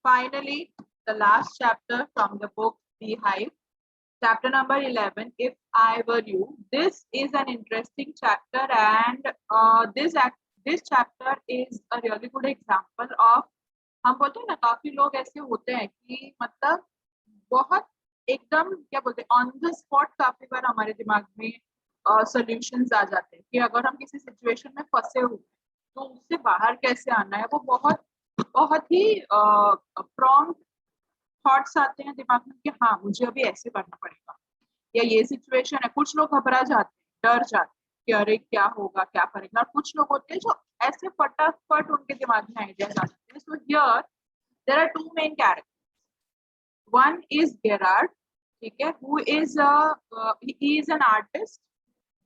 finally, the last chapter from the book Beehive, chapter number 11. If I Were You. This is an interesting chapter, and this chapter is a really good example of, हम बोलते हैं ना, काफी लोग ऐसे होते हैं कि मतलब बहुत एकदम क्या बोलते हैं ऑन द स्पॉट काफी बार हमारे दिमाग में सॉल्यूशंस आ जाते हैं कि अगर हम किसी सिचुएशन में फंसे हुए तो उससे बाहर कैसे आना है। वो बहुत बहुत ही प्रॉम्प्ट थॉट्स आते हैं दिमाग में कि हाँ मुझे अभी ऐसे करना पड़ेगा, या ये सिचुएशन है। कुछ लोग घबरा जाते हैं, डर जाते हैं कि अरे क्या होगा, क्या करेंगे। और कुछ लोग होते हैं जो ऐसे फटाफट उनके दिमाग में आइडियाज आ जाते हैं। So here there are two main characters. One is Gerard, ठीक है, who is he is an artist.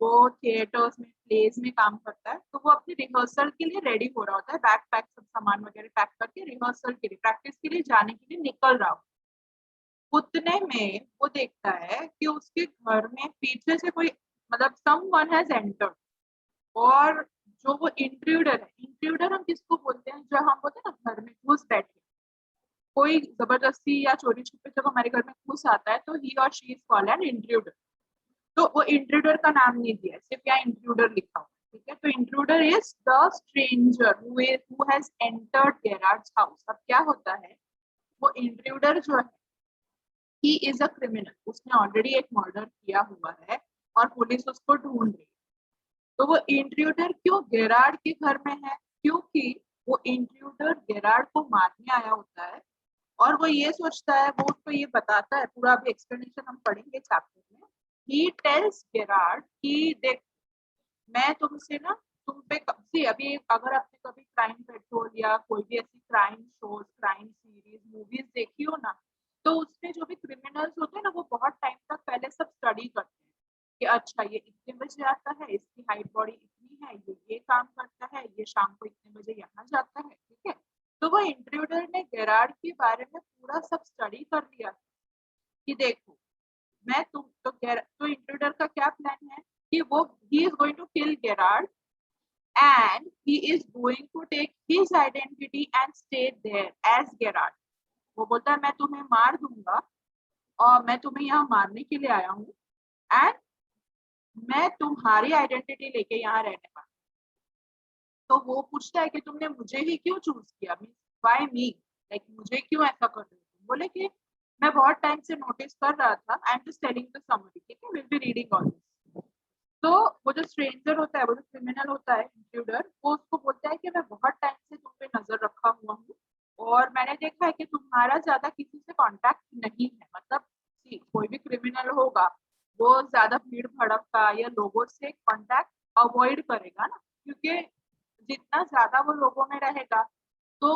वो थिएटर्स में, प्लेज में काम करता है। तो वो अपनी रिहर्सल के लिए रेडी हो रहा होता है, बैग पैक सब सामान वगैरह पैक करके रिहर्सल के लिए, प्रैक्टिस के लिए जाने के लिए निकल रहा हो। उतने में वो देखता है कि उसके घर में पीछे से कोई, मतलब समवन हैज एंटर्ड। और जो वो इंट्रूडर है, इंट्रूडर हम किसको बोलते हैं, जो हम बोलते हैं ना घर में घुस बैठे, कोई जबरदस्ती या चोरी छुपे जब हमारे घर में घुस आता है तो ही और she is called an intruder. तो वो इंट्रूडर का नाम नहीं दिया, सिर्फ यहाँ इंट्रूडर लिखा हुआ, ठीक है। तो intruder is the stranger who has entered गेरार्ड्स house. अब क्या होता है, वो इंट्रूडर जो है ही इज अ क्रिमिनल, उसने ऑलरेडी एक मर्डर किया हुआ है और पुलिस उसको ढूंढ रही है। तो वो इंट्रूडर क्यों गेरार्ड के घर में है, क्योंकि वो इंट्रूडर गेरार्ड को मारने आया होता है। और वो ये सोचता है, वो उसको ये बताता है, पूरा अभी एक्सप्लेनेशन हम पढ़ेंगे चैप्टर में। ही टेल्स गेरार्ड कि देख, मैं तुमसे ना, तुम पे कभी अभी अगर आपने कभी क्राइम पेट्रोल या कोई भी ऐसी crime shows, crime series, movies देखी हो ना, तो उसमें जो भी क्रिमिनल्स होते हैं ना, वो बहुत टाइम तक पहले सब स्टडी करते हैं कि अच्छा ये इतने बजे आता है, इसकी हाइट बॉडी इतनी है, ये काम करता है, ये शाम को इतने बजे यहाँ जाता है, ठीक है। तो वो इंट्रूडर ने गेरार्ड के बारे में पूरा सब स्टडी कर लिया कि देखो, मैं तुम तो इंट्रूडर का क्या प्लान है कि वो he is going to kill Gerard and he is going to take his identity and stay there as Gerard. वो बोलता है मैं तुम्हें मार दूंगा और मैं तुम्हें यहाँ मारने के लिए आया हूँ, एंड मैं तुम्हारी आइडेंटिटी लेके यहाँ रहने वाला। तो वो पूछता है कि तुमने मुझे ही क्यों चूज किया, मीन व्हाई मी, लाइक मुझे क्यों ऐसा कर रहे हो। बोले कि मैं बहुत टाइम से नोटिस कर रहा था, आई am just telling the summary, ठीक है, will be reading all this. तो वो जो स्ट्रेंजर होता है, वो जो क्रिमिनल होता है इंट्रूडर, वो उसको बोलता है कि मैं बहुत टाइम से तुम पे नजर रखा हुआ हूँ और मैंने देखा है कि तुम्हारा ज्यादा किसी से कांटेक्ट नहीं है। मतलब कोई भी क्रिमिनल होगा वो ज्यादा भीड़ भड़का या लोगों से कांटेक्ट अवॉइड करेगा ना, क्योंकि जितना ज्यादा वो लोगों में रहेगा तो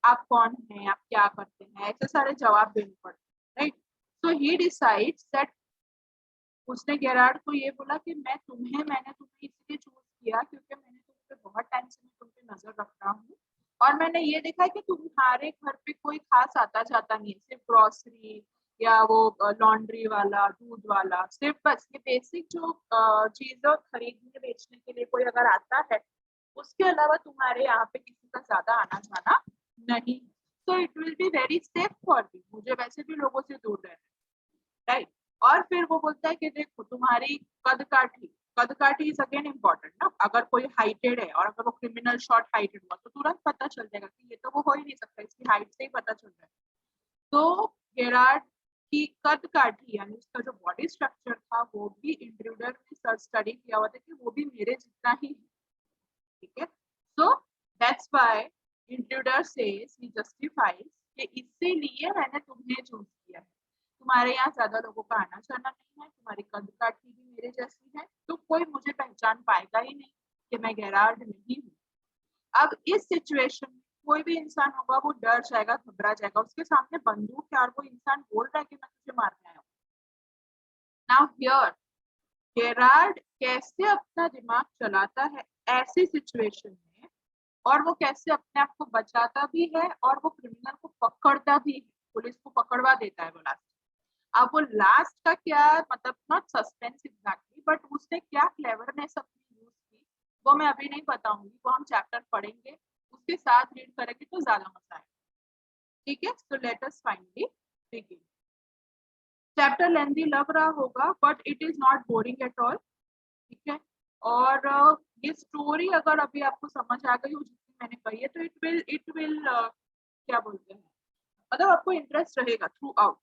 आप कौन हैं, आप क्या करते हैं, ऐसे सारे जवाब देने पड़ते हैं, right. So he decides that, उसने गेरार्ड को ये बोला कि मैंने तुम्हें इसलिए चूज किया क्योंकि मैंने तुम पे बहुत टाइम से मैं तुम पे नजर रख रहा हूँ और मैंने ये देखा है कि तुम्हारे घर पे कोई खास आता जाता नहीं है, सिर्फ ग्रोसरी या वो लॉन्ड्री वाला, दूध वाला, सिर्फ बस ये बेसिक जो चीजें खरीदने बेचने के लिए कोई अगर आता है, उसके अलावा तुम्हारे यहाँ पे किसी का ज्यादा आना जाना नहीं। तो it will be very safe for you, मुझे वैसे भी लोगों से दूर रहना, राइट। और फिर वो बोलता है कि देखो तुम्हारी कद काठी इज अगेन इम्पोर्टेंट ना। अगर कोई हाइटेड है और अगर वो क्रिमिनल शॉर्ट हाइटेड हुआ तो तुरंत पता चल जाएगा कि ये तो वो हो ही नहीं सकता, इसकी हाइट से ही पता चल रहा है। तो गेरार्ड की कद काठी यानी उसका जो बॉडी स्ट्रक्चर था वो भी इंट्रूडर ने सर्च स्टडी किया हुआ था कि वो भी मेरे जितना ही है, ठीक है। So that's why intruder says, he justifies कि इसीलिए मैंने तुम्हें चूज किया है। तुम्हारे यहाँ ज्यादा लोगों का आना जाना नहीं है, तुम्हारी कद काठी भी मेरे जैसी है, तो कोई मुझे पहचान पाएगा ही नहीं कि मैं गेरार्ड नहीं हूँ। अब इस सिचुएशन में कोई भी इंसान होगा वो डर जाएगा, घबरा जाएगा। उसके सामने बंदूक है और वो इंसान बोल रहा है कि मैं तुझे मारने आया हूँ। नाउ हियर गेरार्ड कैसे अपना दिमाग चलाता है ऐसी सिचुएशन में, और वो कैसे अपने आप को बचाता भी है और वो क्रिमिनल को पकड़ता भी है, पुलिस को पकड़वा देता है वो लास्ट। अब वो लास्ट का क्या, मतलब नॉट सस्पेंस एग्जैक्टली, बट उसने क्या क्लेवरनेस अपनी यूज की वो मैं अभी नहीं बताऊंगी, वो हम चैप्टर पढ़ेंगे उसके साथ रीड करेंगे तो ज्यादा मजा आएगा। ठीक है, so let us finally begin. Chapter lengthy लग रहा होगा but it is not boring at all. ठीक है, और ये स्टोरी अगर अभी आपको समझ आ गई हो जितनी मैंने कही है तो इट विल क्या बोलते हैं, मतलब आपको इंटरेस्ट रहेगा through out.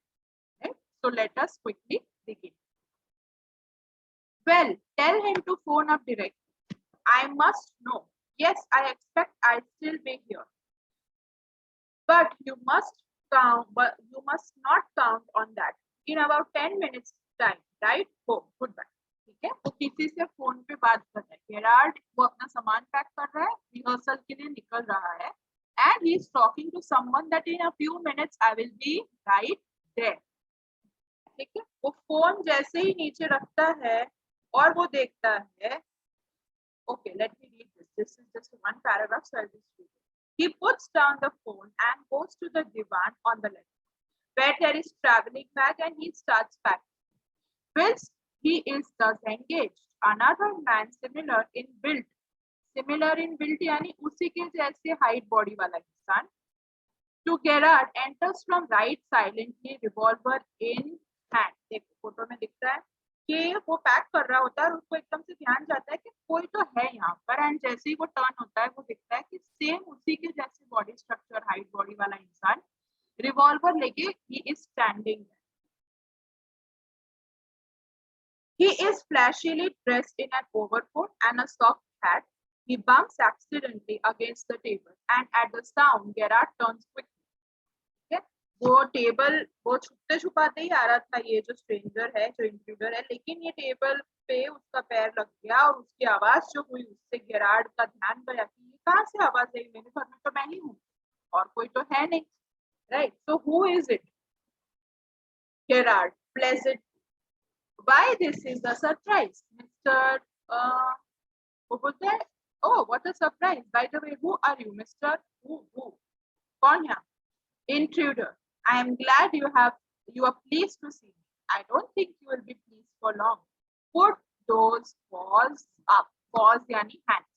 So let us quickly begin. Well, tell him to phone up directly. I must know. Yes, I expect I'll still be here. But you must not count on that. In about 10 minutes time, right? Go. Goodbye. ठीक है, वो किसी से phone पे बात कर रहा है. गेरार्ड वो अपना सामान पैक कर रहा है, रिहर्सल के लिए निकल रहा है. And he is talking to someone that in a few minutes I will be right there. ठीक है, वो फोन जैसे ही नीचे रखता है और वो देखता है. Okay, let me read this. This is just one paragraph, so I'll just read it. He puts down the phone and goes to the divan on the left, where there is traveling bag, and he starts packing. Whilst he is thus engaged, another man similar in build यानी उसी के जैसे height body वाला इंसान, to Gerard enters from right silently, revolver in hand. देखो photo में दिख रहा है कि वो पैक कर रहा होता है और उसको एकदम से ध्यान जाता है कि कोई तो है यहाँ पर. एंड जैसे ही वो टर्न होता है वो दिखता है कि सेम उसी के जैसे बॉडी स्ट्रक्चर हाइट बॉडी वाला इंसान रिवॉल्वर लेके he is standing. He is flashily dressed in an overcoat and a soft hat. He bumps accidentally against the table and at the sound Gerard turns quickly. वो table वो छुपते छुपाते ही आ रहा था ये जो स्ट्रेंजर है, जो इंट्रूडर है, लेकिन ये टेबल पे उसका पैर लग गया और उसकी आवाज जो हुई उससे गेरार्ड का ध्यान गया कि ये कहाँ से आवाज आई, मेरे घर में तो मैं ही हूँ और कोई तो है नहीं. Right, so who is it? Gerard. Pleasant. Why this is a surprise mister. वो बोलते हैं oh what a surprise, by the way who are you mister. Who कौन है? Intruder. I am glad you are pleased to see me. I don't think you will be pleased for long. Put those paws up. Paws यानी hands.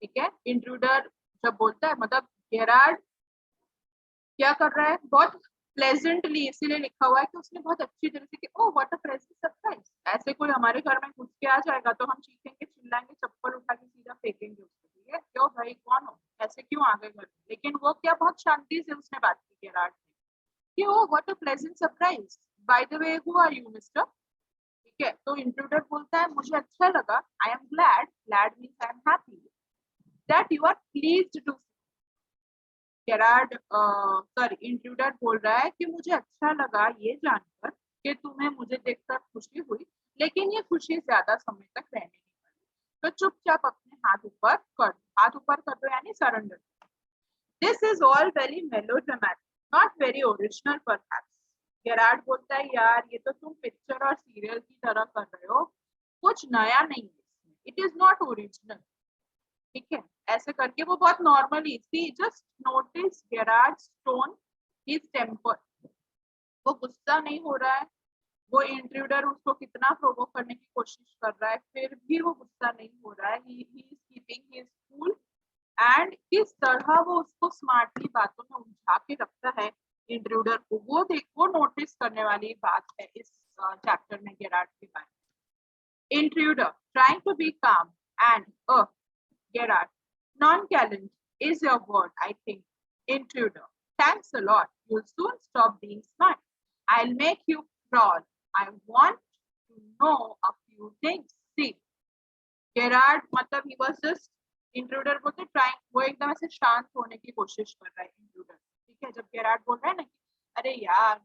ठीक है, intruder जब बोलता है मतलब Gerard क्या कर रहा है, बहुत प्लेजेंटली इसीलिए लिखा हुआ है कि उसने बहुत अच्छी तरह से कि oh what a pleasant surprise. ऐसे कोई हमारे घर में घुस के आ जाएगा तो हम चीखेंगे चिल्लाएंगे चप्पल उठा के सीधा फेंकेंगे उसको. ठीक है, क्यों भाई कौन हो, ऐसे क्यों आ गए घर में. लेकिन वो क्या बहुत शांति से उसने बात की गेरार्ड ने कि oh what a pleasant surprise, by the way who are you mister. ठीक है, तो इंट्रूडर बोलता है मुझे अच्छा लगा. I am glad. Glad means I am happy that you are pleased to. Gerard sorry intruder बोल रहा है कि मुझे अच्छा लगा ये जानकर कि तुम्हें मुझे देखकर खुशी हुई, लेकिन ये खुशी ज्यादा समय तक रहने नहीं वाली, तो चुपचाप अपने हाथ ऊपर कर दो. हाथ ऊपर कर दो यानी surrender. This is all very melodramatic, not very original perhaps. Gerard बोलता है यार ये तो तुम पिक्चर और सीरियल की तरह कर रहे हो, कुछ नया नहीं है इसमें. It is not original. ठीक है, ऐसे करके वो बहुत normally see just notice Gerard's tone, his temper. वो गुस्सा नहीं हो रहा है. वो इंट्रूडर उसको कितना प्रोवोक करने की कोशिश कर रहा है फिर भी वो गुस्सा नहीं हो रहा है. He is keeping his cool and किस तरह वो उसको स्मार्टली बातों में उलझा के रखता है इंट्रूडर को, वो नोटिस करने वाली बात है इस चैप्टर में गेरार्ड के बारे में. इंट्रूडर ट्राइंग टू बी काम and Gerard, nonchalant is your word, I think. Intruder, thanks a lot. You'll soon stop being smart. I'll make you crawl. I want to know a few things. See, Gerard, मतलब he was just intruder बोलते trying, वो एकदम ऐसे शांत होने की कोशिश कर रहा है intruder. ठीक है, जब Gerard बोल रहा है ना कि अरे यार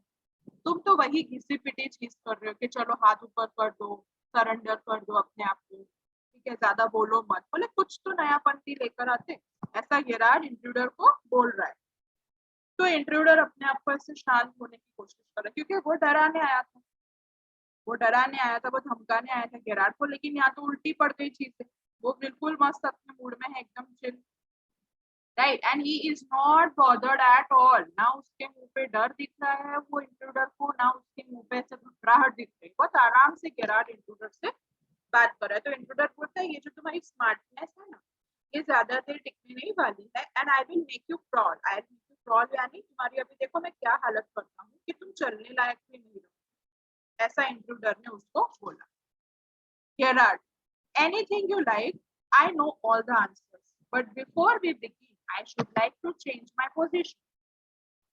तुम तो वही घिसी पिटी चीज कर रहे हो कि चलो हाथ ऊपर कर दो, सरेंडर कर दो अपने आप को. ठीक है, ज्यादा बोलो मत. बोले कुछ तो नयापंथी लेकर आते, ऐसा गेरार्ड इंट्रूडर को बोल रहा है. तो इंट्रूडर अपने आप को ऐसे शांत होने की कोशिश कर रहा है क्योंकि वो डराने आया था, वो धमकाने आया था गेरार्ड को, लेकिन यहाँ तो उल्टी पड़ गई चीजें. वो बिल्कुल मस्त अपने मूड में है, एकदम chill. Right, and he is not bothered at all. ना उसके मुंह पे डर दिख रहा है वो इंट्रूडर को, ना उसके मुंह पे ऐसे घबराहट दिख रही. बहुत आराम से गेरार्ड इंट्रूडर से बात कर रहा है. तो इंट्रूडर बोलता है ये जो तुम्हारी स्मार्टनेस है ना ये ज्यादा देर टिकने नहीं वाली है. And I will make you proud. I will make you scroll यानी तुम्हारी अभी देखो मैं क्या हालत करता हूँ कि तुम चलने लायक भी नहीं रहो, ऐसा इंट्रूडर ने उसको बोला। Gerard, anything you like, I know all the answers, but before we begin, I should like to change my position.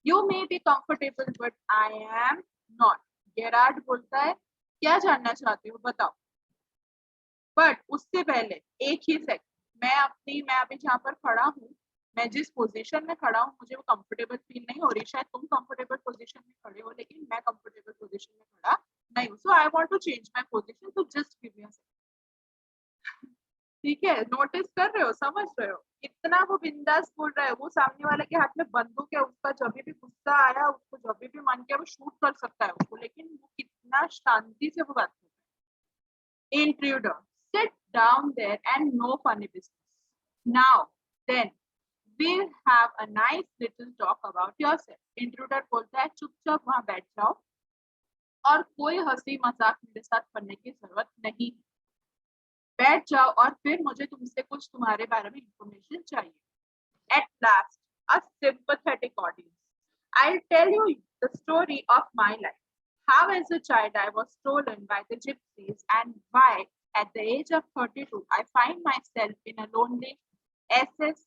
You may be comfortable, but I am not. Gerard बोलता है क्या जानना चाहते हो बताओ, बट उससे पहले एक ही सेकंड मैं अभी जहाँ पर खड़ा हूँ, मैं जिस पोजीशन में खड़ा हूँ मुझे वो कंफर्टेबल फील नहीं हो रही। शायद तुम कंफर्टेबल पोजीशन में खड़े हो लेकिन मैं कंफर्टेबल पोजीशन में खड़ा नहीं हूँ। So I want to change my position, तो just give me a second. ठीक है, नोटिस कर रहे हो, समझ रहे हो कितना वो बिंदास बोल रहा है। वो सामने वाले के हाथ में बंदूक है, उसका जब भी गुस्सा आया, उसको जब भी मन किया वो शूट कर सकता है उसको, लेकिन वो कितना शांति से वो बात कर रहा है। Intruder, sit down there and no funny business. Now, then, we'll have a nice little talk about yourself. Intruder बोलता है चुपचाप वहां बैठ जाओ और कोई हंसी मजाक मेरे साथ करने की जरूरत नहीं। बैठ जाओ और फिर मुझे तुमसे कुछ तुम्हारे बारे में इंफॉर्मेशन चाहिए। At last, a sympathetic audience. I'll tell you the story of my life. How as a child I was stolen by the gypsies and why at the age of 32 I find myself in a lonely SS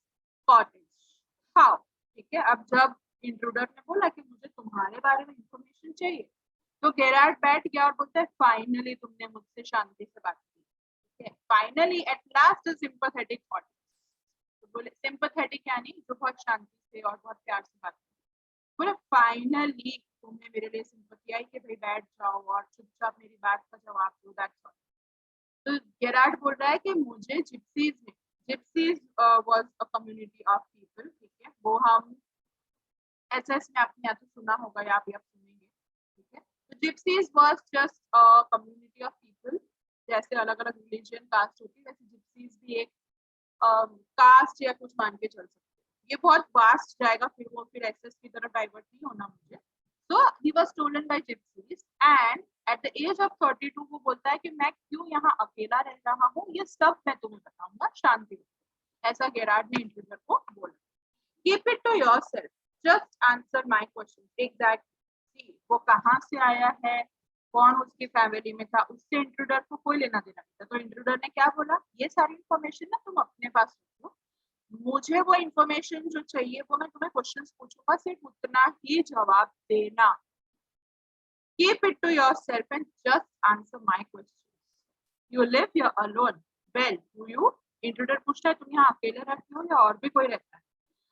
cottage. How? ठीक है, अब जब intruder ने बोला कि मुझे तुम्हारे बारे में इंफॉर्मेशन चाहिए, तो गेरार्ड बैठ गया और बोलता है फाइनली तुमने मुझसे शांति से बात की। ठीक है, finally at last sympathetic audience. तो बोले सिंपैथेटिक यानी जो बहुत शांति से और बहुत प्यार से बात की। बोले फाइनली तुमने मेरे लिए सिंपैथी आई कि भाई बैठ जाओ और चुपचाप मेरी बात का जवाब दो, दैट्स ऑल। तो गेरार्ड बोल रहा है कि मुझे gypsies was a community of people. ठीक है, वो हम एसएस में आपने या तो सुना होगा या आप सुनेंगे। ठीक है, तो gypsies was just a community of people. जैसे अलग अलग रिलीजन कास्ट होती है वैसे जिप्सीज भी एक कास्ट या कुछ मान के चल सकते हैं। ये बहुत वास्ट जाएगा, फिर एसएस की तरफ डाइवर्ट नहीं होना मुझे। So he was stolen by gypsies and at the age of 32 वो बोलता है कि मैं क्यों यहाँ अकेला रह रहा हूँ ये सब मैं तुम्हें बताऊंगा शांति से। ऐसा गेरार्ड ने इंट्रूडर को बोला। Keep it to yourself, just answer my question. Exactly, वो कहाँ से आया है, कौन उसकी फैमिली में था, उससे इंट्रूडर को कोई लेना देना नहीं था। तो इंट्रूडर ने क्या बोला, ये सारी इंफॉर्मेशन ना तुम अपने पास रखो, मुझे वो इंफॉर्मेशन जो चाहिए वो मैं तुम्हें क्वेश्चंस पूछूंगा, सिर्फ उतना ही जवाब देना। Keep it to yourself and just answer my questions. You live here alone. Well, do you? Intruder पूछता है तुम यहाँ अकेले रहते हो या और भी कोई रहता है?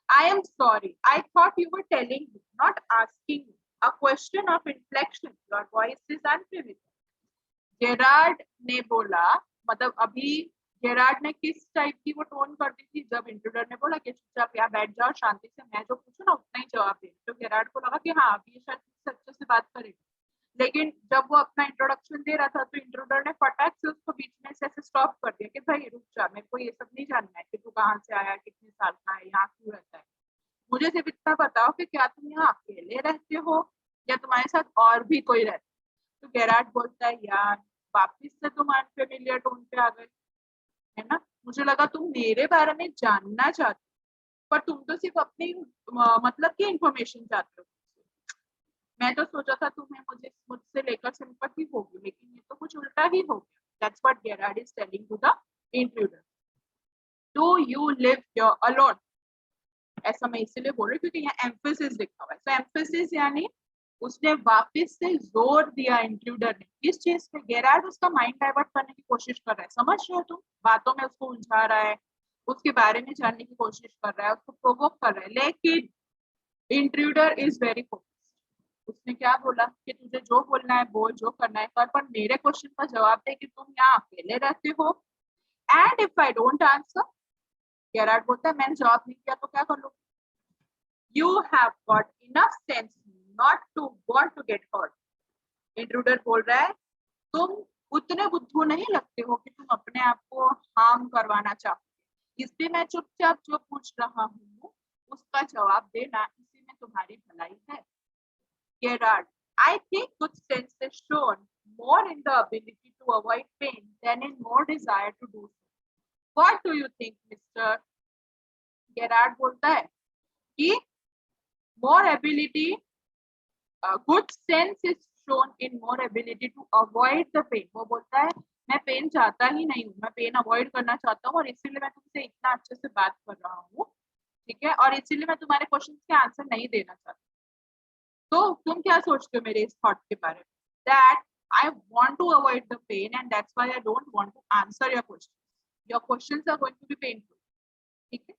I am sorry. I thought you were telling me, not asking me. A question of inflection. Your voice is unfamiliar. Gerard ने बोला, मतलब अभी गेरार्ड ने किस टाइप की वो टोन कर दी थी जब इंट्रूडर ने बोला कि चुपचाप यहाँ बैठ जाओ शांति से, मैं जो पूछू ना उतना ही जवाब दे। तो गेरार्ड को लगा कि हाँ अभी ये शायद अच्छे से बात करेगा, लेकिन जब वो अपना इंट्रोडक्शन दे रहा था तो इंट्रूडर ने फटाक से उसको बीच में से ऐसे स्टॉप कर दिया कि भाई रुक जा, मेरे को ये सब नहीं जानना है कि तू कहाँ से आया, कितने साल का है, यहाँ क्यों रहता है, मुझे सिर्फ इतना बताओ कि क्या तुम यहाँ अकेले रहते हो या तुम्हारे साथ और भी कोई रहता है। तो गेरार्ड बोलता है यार वापिस से तुम अनफेमिलियर टोन पे आ गए, है ना, मुझे लगा तुम मेरे बारे में जानना चाहते हो पर तुम तो सिर्फ अपनी मतलब की इंफॉर्मेशन चाहते हो। मैं तो सोचा था तुम्हें मुझसे लेकर सिंपैथी होगी, लेकिन ये तो कुछ उल्टा ही हो गया। That's what Gerard is telling to the intruder. Do you live here alone? ऐसा मैं इसलिए बोल रही हूँ क्योंकि यहाँ एम्फेसिस लिखा हुआ है। तो एम्फेसिस यानी उसने वापस से जोर दिया इंट्रूडर ने इस चीज पे। गेरार्ड उसका माइंड डाइवर्ट करने की कोशिश कर रहा है, समझ रहे हो तुम, बातों में उसको उलझा रहा है, उसके बारे में जानने की कोशिश कर रहा है, उसको प्रोवोक कर रहा है, लेकिन इंट्रूडर इज वेरी फोकस्ड। उसने क्या बोला कि तुझे जो बोलना है बोल, जो करना है कर, पर मेरे क्वेश्चन का जवाब दे कि तुम यहाँ अकेले रहते हो। And if I don't answer, Gerard बोलता है मैंने जवाब नहीं दिया तो क्या कर लो। You have got enough sense not to want to get hurt. Intruder बोल रहा है तुम उतने बुद्धू नहीं लगते हो कि तुम अपने आप को हार्म करवाना चाहो, इसलिए मैं चुपचाप जो पूछ रहा हूँ उसका जवाब देना, इसी में तुम्हारी भलाई है। Gerard, I think good sense is shown more in the ability to avoid pain than in more desire to do so. What do you think, Mr. Gerard बोलता है कि more ability, good sense is shown in more ability to avoid the pain. वो बोलता है मैं pen चाहता ही नहीं हूँ, मैं पेन अवॉइड करना चाहता हूँ और इसीलिए मैं तुमसे इतना अच्छे से बात कर रहा हूँ, ठीक है, और इसीलिए मैं तुम्हारे क्वेश्चन के आंसर नहीं देना चाहता। तो तुम क्या सोचते हो मेरे इस थॉट के बारे में? That I want to avoid the pain and that's why I don't want to answer your questions. Your questions are going to be painful. ठीक है?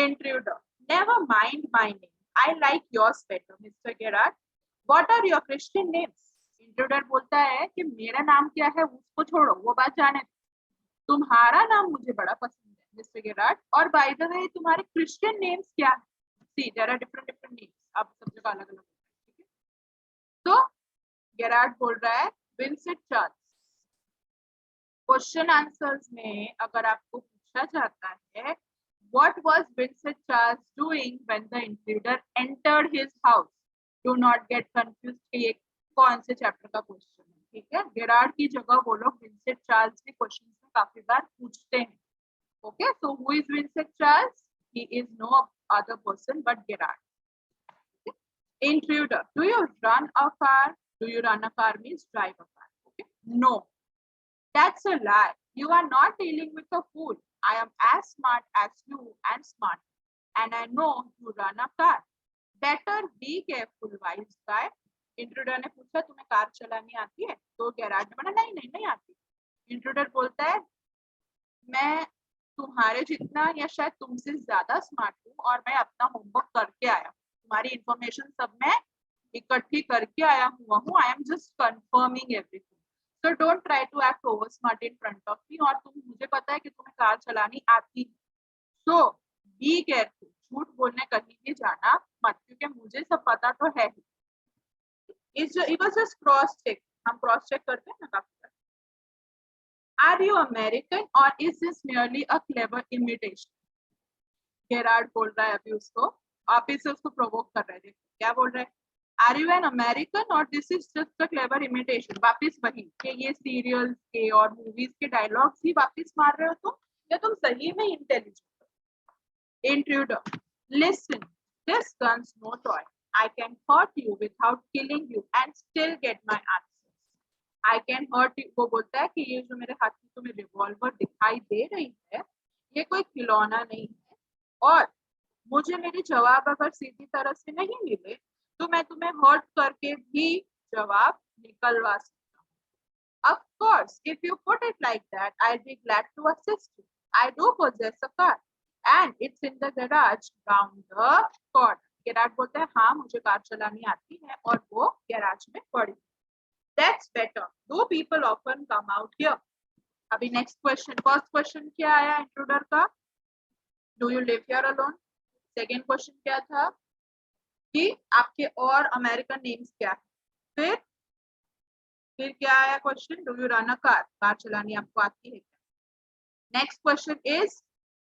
Intruder. Never mind my name. I like yours better, Mr. Gerard. What are your Christian names? Intruder बोलता है कि मेरा नाम क्या है उसको छोड़ो, वो बात जाने दो, तुम्हारा नाम मुझे बड़ा पसंद है, मिस्टर गेरार्ड, और बाय द वे तुम्हारे क्रिश्चियन नेम्स क्या है? See there are different different names, आप सब जगह अलग अलग, ठीक है? तो गेरार्ड बोल रहा है विंसेंट चार्ल्स। क्वेश्चन आंसर्स में अगर आपको पूछा जाता है what was Vincent Charles doing when the intruder entered his house, do not gate confused कि ये कौन से चैप्टर का क्वेश्चन है, ठीक है? गेरार्ड की जगह वो लोग विंसेंट चार्ल्स के क्वेश्चन में काफी बार पूछते हैं। Okay, so who is Vincent Charles? He is no other person but Gerard. Intruder. Do you run a car? Do you run a car means drive a car. Okay. No. That's a lie. You are not dealing with a fool. I am as smart as you and smart. And I know you run a car. Better be careful, wise guy. Intruder ने पूछा तुम्हें car चलानी आती है? तो garage ने बोला नहीं नहीं नहीं आती। Intruder बोलता है मैं तुम्हारे जितना या शायद तुमसे ज्यादा स्मार्ट हूँ और मैं अपना होमवर्क करके आया, तुम्हारी इंफॉर्मेशन सब मैं इकट्ठी करके आया हुआ हूँ। I am just confirming everything, so don't try to act over smart in front of me. और तुम मुझे पता है कि तुम्हें कार चलानी आती है, सो बी केयरफुल, झूठ बोलने कहीं भी जाना मत, क्योंकि मुझे सब पता तो है ही। It was just cross check, हम क्रॉस चेक करते हैं ना काफी। Are you American or is this merely a clever imitation? Gerard बोल रहा है अभी उसको, वापिस से उसको प्रोवोक कर रहे हैं, क्या बोल रहे हैं? Are you an American or this is just a clever imitation? वापिस वही कि ये सीरियल्स के और मूवीज के डायलॉग्स ही वापिस मार रहे हो तुम, या तुम सही में इंटेलिजेंट हो? Intruder. Listen, this gun's no toy. I can hurt you without killing you and still get my answers. I can hurt you. वो बोलता है कि ये जो मेरे हाथ में तुम्हें रिवॉल्वर दिखाई दे रही है ये कोई खिलौना नहीं है, और मुझे मेरे जवाब अगर सीधी तरह से नहीं मिले तो मैं तुम्हें हर्ट करके भी जवाब निकलवा सकता हूँ। Of course, if you put it like that, I'll be glad to assist you. I do possess a car and it's in the garage round the corner. Garage बोलता है हाँ मुझे कार चलानी आती है और वो गैराज में पड़ी। That's better. Though people often come out here. अभी next question. First question क्या आया इंट्रूडर का? Do you live here alone? Second question क्या था कि आपके और अमेरिकन नेम्स क्या है? फिर क्या आया question? Do you run a car? Car चलानी आपको आती है क्या? नेक्स्ट क्वेश्चन इज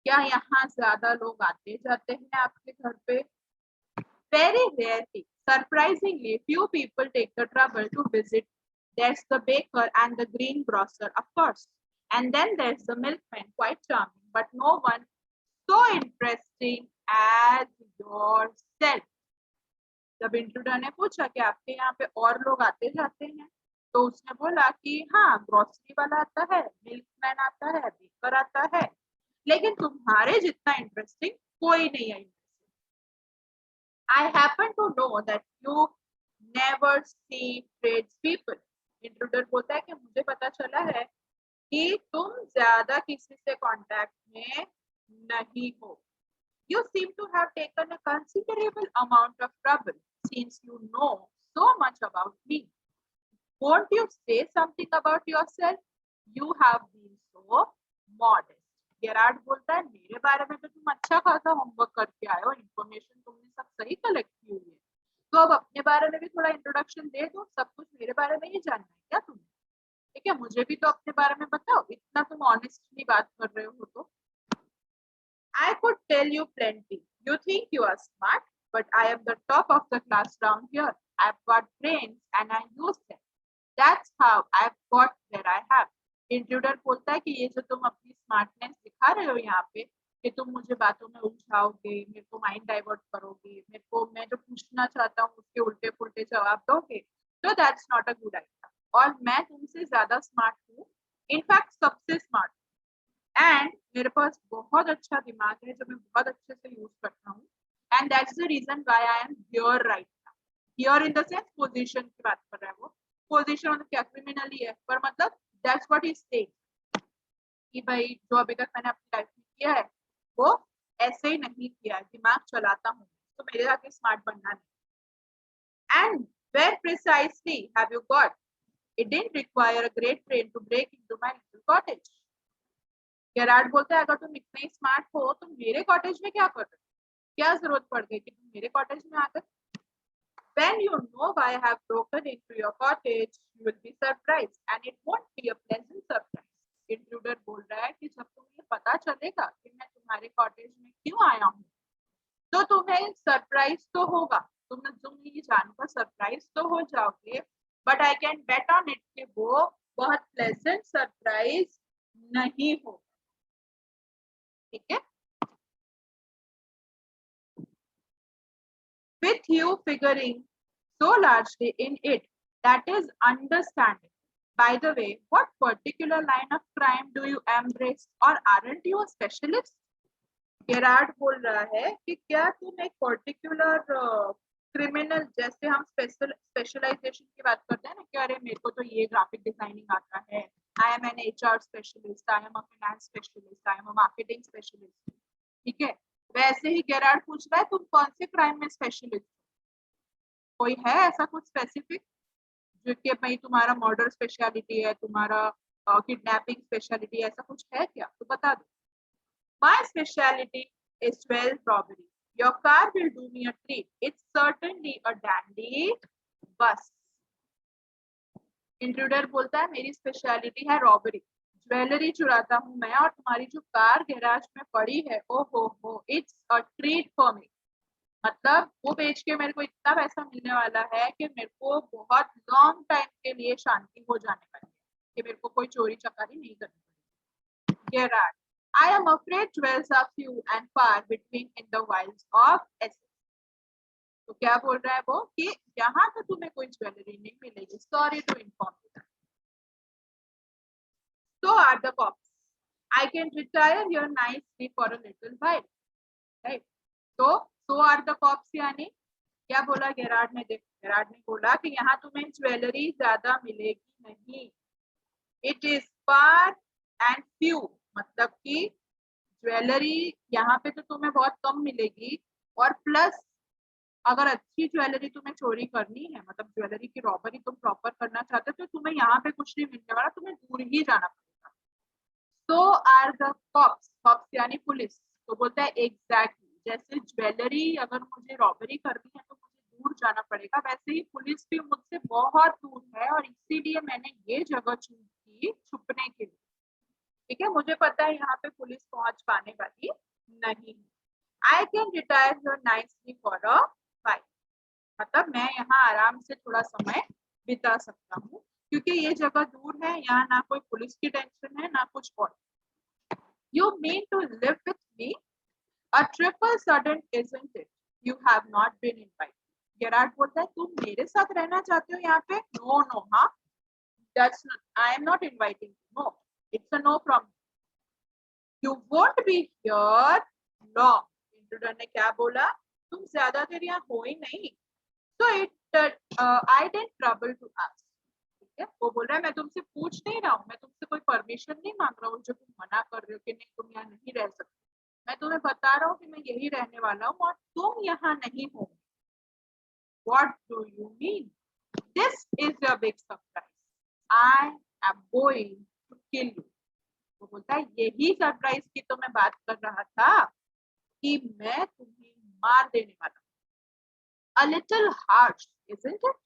क्या यहाँ ज्यादा लोग आते जाते हैं आपके घर पे? Very rarely, surprisingly few people take the trouble to visit. There's the baker and the greengrocer, of course, and then there's the milkman, quite charming, but no one so interesting as yourself. जब intruder ने पूछा कि आपके यहाँ पे और लोग आते जाते हैं तो उसने बोला कि हाँ ग्रोसरी वाला आता है, मिल्कमैन आता है, बेकर आता है, लेकिन तुम्हारे जितना इंटरेस्टिंग कोई नहीं है। I happen to know that you never see tradespeople. Intruder बोलता है कि मुझे पता चला है कि तुम ज्यादा किसी से कांटेक्ट में नहीं हो। You seem to have taken a considerable amount of trouble since you know so much about me. Won't you say something about yourself? You have been so modest. Gerard बोलता है मेरे बारे में तो तुम अच्छा खासा होमवर्क करके आए हो, इंफॉर्मेशन तुमने सब सही कलेक्ट की हुई है, तो अब अपने बारे में भी थोड़ा इंट्रोडक्शन दे दो, सब कुछ मेरे बारे में ही जानना है क्या तुम्हें? ठीक है, मुझे भी तो अपने बारे में बताओ, इतना तुम ऑनेस्टली बात कर रहे हो तो। I could tell you plenty. You think you are smart, but I am the top of the class round here. I've got brains and I use them. That's how I've got where I have. Intruder बोलता है कि ये जो तुम अपनी smartness दिखा रहे हो यहाँ पे कि तुम मुझे बातों में उलझाओगे, मेरे को माइंड डाइवर्ट करोगे, मेरे को मैं जो पूछना चाहता हूँ उसके उल्टे पुल्टे जवाब दोगे, तो that's not a good idea. और मैं तुमसे ज्यादा स्मार्ट हूँ, इनफैक्ट सबसे स्मार्ट, एंड मेरे पास बहुत अच्छा दिमाग है जो मैं बहुत अच्छे से यूज करता हूँ, and that's the reason why I am here right now. Here in the sense position की बात कर रहा है वो, पोजीशन मतलब क्या, क्रिमिनली है, पर मतलब दैट्स व्हाट ही सेइंग कि भाई जो अभी तक मैंने अपनी लाइफ में किया है वो ऐसे ही नहीं किया है, दिमाग चलाता हूँ, तो मेरे आगे स्मार्ट बनना नहीं। And where precisely have you got, it didn't require a great train to break into my little cottage. Gerard बोलता है अगर तुम इतने स्मार्ट हो तो मेरे कॉटेज में क्या कर रहे हो, क्या जरूरत पड़ गई कि तुम मेरे कॉटेज में आ गए। When you know why I have broken into your cottage, you will be surprised, and it won't be a pleasant surprise. Intruder बोल रहा है कि जब तुम्हें पता चलेगा कि मैं तुम्हारे कॉटेज में क्यों आया हूँ, तो तुम्हें सरप्राइज तो होगा, तुम ये जानकर सरप्राइज तो हो जाओगे, but I can bet on it कि वो बहुत प्लेजेंट सरप्राइज नहीं हो। ठीक है, with you figuring so largely in it, that is understanding. By the way, what particular line of crime do you embrace, or aren't you a specialist? Gerard बोल रहा है कि क्या तुम एक पर्टिकुलर क्रिमिनल, जैसे हम स्पेशलाइजेशन की बात करते हैं ना कि अरे मेरे को तो ये ग्राफिक डिजाइनिंग आता है, I am an HR specialist, I am a finance specialist, I am a marketing specialist. ठीक है, वैसे ही गेरार्ड पूछ रहा है तुम कौन से क्राइम में स्पेशलिस्ट, कोई है ऐसा कुछ स्पेसिफिक जो कि भाई तुम्हारा मर्डर स्पेशलिटी है, तुम्हारा किडनैपिंग स्पेशलिटी, ऐसा कुछ है क्या, तो बता दो। My specialty is 12 robbery. Your car will do me a treat. It's certainly a dandy bus. Intruder बोलता है मेरी स्पेशलिटी है रॉबरी, ज्वेलरी चुराता हूँ मैं, और तुम्हारी जो कार गैराज में पड़ी है, ओ हो, it's a treat for me. मतलब वो बेच के मेरे को इतना पैसा मिलने वाला है कि मेरे को बहुत लॉन्ग टाइम के लिए शांति हो जाने वाली है, कि मेरे को कोई चोरी चकारी नहीं करनी पड़ेगी। Garage, I am afraid dwells are few and far between in the wilds of Essex. तो क्या बोल रहा है वो कि यहाँ तो तुम्हें कोई ज्वेलरी नहीं मिलेगी, sorry to inform you that. So are the cops. I can retire here nicely for a little while, right? So are the cops यानी क्या बोला गेरार्ड ने, देख गेरार्ड ने बोला कि यहाँ तुम्हें ज्वेलरी ज्यादा मिलेगी नहीं, it is far and few, मतलब कि ज्वेलरी यहाँ पे तो तुम्हें बहुत कम मिलेगी, और प्लस अगर अच्छी ज्वेलरी तुम्हें चोरी करनी है, मतलब ज्वेलरी की रॉबरी तुम प्रॉपर करना चाहते हो, तो तुम्हें यहाँ पे कुछ नहीं मिलने वाला, तुम्हें दूर ही जाना पड़ेगा। सो आर द कॉप्स, कॉप्स यानी पुलिस, तो बोलता है एग्जैक्टली, जैसे ज्वेलरी अगर मुझे रॉबरी करनी है तो मुझे दूर जाना पड़ेगा, वैसे ही पुलिस भी मुझसे बहुत दूर है, और इसीलिए मैंने ये जगह चूज की छुपने के लिए। ठीक है, मुझे पता है यहाँ पे पुलिस पहुंच पाने वाली नहीं। I can retire your nicely for a while, मतलब मैं यहाँ आराम से थोड़ा समय बिता सकता हूँ, क्योंकि ये जगह दूर है, यहाँ ना कोई पुलिस की टेंशन है ना कुछ और। You mean to live with me, a triple sudden isn't it, you have not been invited. Gerard बोलता है तुम मेरे साथ रहना चाहते हो यहाँ पे, नो नो, हाँ, that's not, I am not inviting, no, it's a no from you won't be here long. Intruder ने क्या बोला, तुम ज्यादा देर यहाँ हो ही नहीं, so it I didn't trouble to ask। ठीक है, वो बोल रहा है मैं तुमसे पूछ नहीं रहा हूँ, मैं तुमसे कोई परमिशन नहीं मांग रहा हूँ जो तुम मना कर रहे हो कि नहीं तुम यहाँ नहीं रह सकते, मैं तुम्हें बता रहा हूँ कि मैं यही रहने वाला हूँ और तुम यहाँ नहीं हो। What do you mean? This is your big surprise. I am going to kill you। वो बोलता है यही सरप्राइज की तो मैं बात कर रहा था कि मैं तुम्हें मार देने वाला हूँ। A little harsh, isn't it?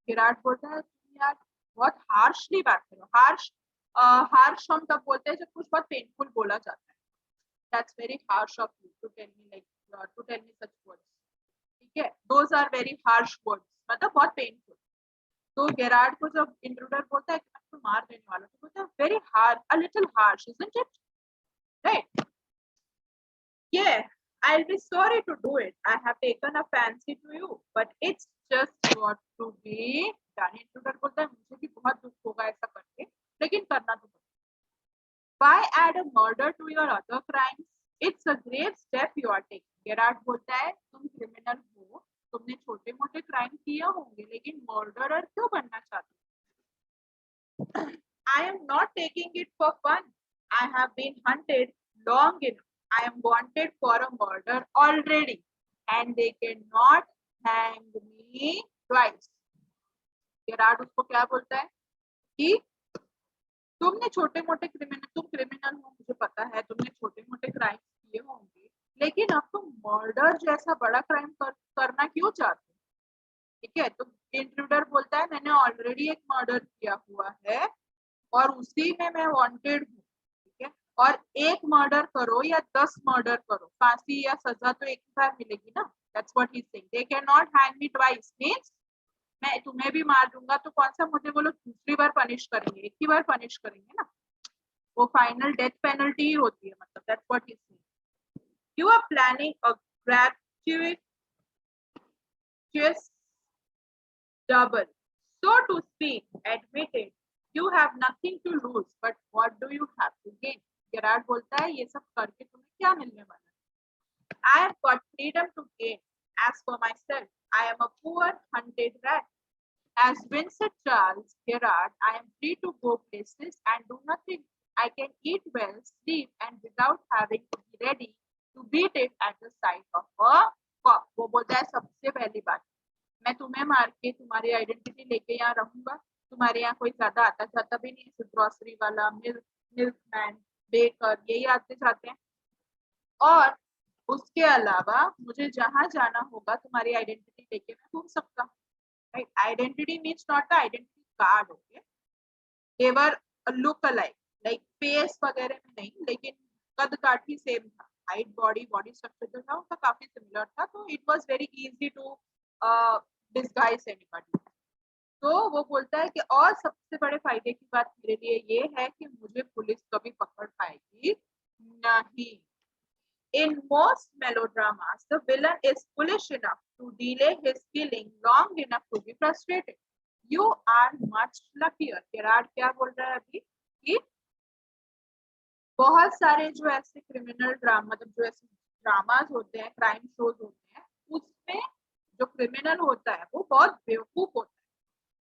Virat बोलता है तुम यार बहुत हार्शली बात करो। हार्श हम तब बोलते हैं जब कुछ बहुत पेनफुल बोला जाता है। That's very harsh of you to tell me to tell me such words। ठीक है, those are very harsh words, मतलब बहुत पेनफुल। तो गेरार्ड को जब इंट्रूडर बोलता है कि मैं तुम्हें मार देने वाला हूँ, तो बोलता है very hard, a little harsh, isn't it? Right? Yeah, I'll be sorry to do it. I have taken a fancy to you, but it's just got to be done. Intruder बोलता है मुझे भी बहुत दुख होगा ऐसा करके, लेकिन करना तो पड़ेगा. Why add a murder to your other crimes? It's a grave step you are taking. Gerard बोलता है तुम क्रिमिनल हो, तुमने छोटे मोटे क्राइम किए होंगे, लेकिन मर्डरर क्यों बनना चाहते हो? I am not taking it for fun. I have been hunted long enough. I am wanted for a murder already, and they cannot hang me twice. Gerard उसको क्या बोलता है कि तुमने छोटे मोटे तुम क्रिमिनल हो, मुझे पता है तुमने छोटे मोटे क्राइम किए होंगे, लेकिन अब तुम मर्डर जैसा बड़ा क्राइम करना क्यों चाहते हो? ठीक है, तो इंट्रूडर बोलता है मैंने ऑलरेडी एक मर्डर किया हुआ है और उसी में मैं वांटेड हूँ. ठीक है, और एक मर्डर करो या 10 मर्डर करो, फांसी या सजा तो एक बार मिलेगी ना. That's what he is saying. They can not hang me twice means मैं तुम्हें भी मार दूंगा तो कौन सा मुझे वो लोग दूसरी बार पनिश करेंगे, एक ही बार पनिश करेंगे ना. वो फाइनल डेथ पेनल्टी ही होती है, मतलब that's what he saying. You are planning a gratuitous double, so to speak. Admitted you have nothing to lose, but what do you have to gain? Gerard बोलता है ये सब करके तुम्हें क्या मिलने वाला है? I have got freedom to gain. As for myself, I am a poor hunted rat. As Vincent Charles Gerard, I am free to go places and do nothing. I can eat well, sleep, and without having to be ready to beat it at the sight of a cop. वो बोलता है सबसे पहली बात, मैं तुम्हें मार के तुम्हारी आइडेंटिटी लेके यहाँ रहूंगा. तुम्हारे यहाँ कोई ज्यादा आता जाता भी नहीं है, ग्रोसरी वाला, मिल्कमैन, बेकर, यही आते जाते हैं. और उसके अलावा मुझे जहां जाना होगा तुम्हारी आइडेंटिटी लेके मैं घूम सकता हूँ. Right? Identity means not the identity card, okay? They were a look-alike, like face वगैरह में नहीं, लेकिन कद काठी सेम था. हाइट, बॉडी स्ट्रक्चर जो था उनका काफी सिमिलर था, तो it was very easy to disguise anybody. तो वो बोलता है कि और सबसे बड़े फायदे की बात मेरे लिए ये है कि मुझे पुलिस कभी पकड़ पाएगी नहीं. In most melodramas, the villain is foolish enough to delay his killing long enough to be frustrated. You are much luckier. Gerard क्या बोल रहा है अभी कि बहुत सारे जो ऐसे क्रिमिनल ड्रामा, मतलब जो ऐसे ड्रामास होते हैं, क्राइम शोज होते हैं, उसमें जो क्रिमिनल होता है वो बहुत बेवकूफ होता है.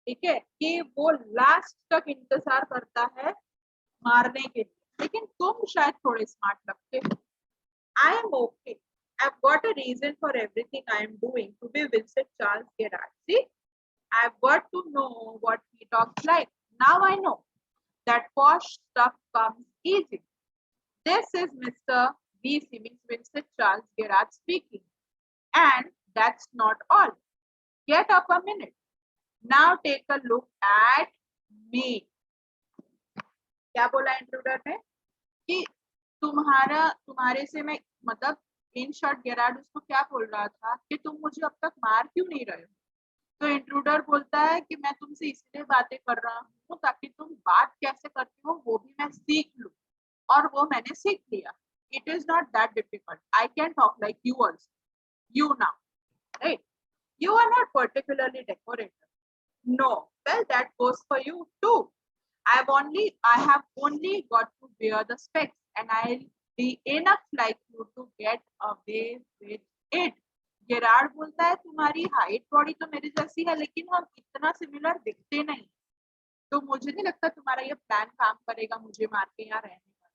ठीक है, कि वो लास्ट तक इंतजार करता है मारने के लिए, लेकिन तुम शायद थोड़े स्मार्ट लगते हो. I am okay. I've got a reason for everything I am doing to be Vincent Charles Gerard. See, I've got to know what he talks like. Now I know that posh stuff comes easy. This is Mr. VC, means Vincent Charles Gerard speaking. And that's not all. Get up a minute. Now take a look at me. क्या बोला intruder ने कि तुम्हारे से मैं, मतलब in short Gerard उसको क्या बोल रहा था कि तुम मुझे अब तक मार क्यों नहीं रहे हो. तो इंट्रूडर बोलता है कि मैं तुमसे इसलिए बातें कर रहा हूँ ताकि तुम बात कैसे करते हो वो भी मैं सीख लूं, और वो मैंने सीख लिया. It is not that difficult. I can talk like you also. You now, right? You are not particularly decorated. No, well that goes for you too. I have only got to wear the specs and I'll be enough like you to get away with it. Gerard बोलता है तुम्हारी height body तो मेरी जैसी है, लेकिन हम इतना सिमिलर दिखते नहीं, तो मुझे नहीं लगता तुम्हारा ये प्लान काम करेगा मुझे मार के यहाँ रहने का.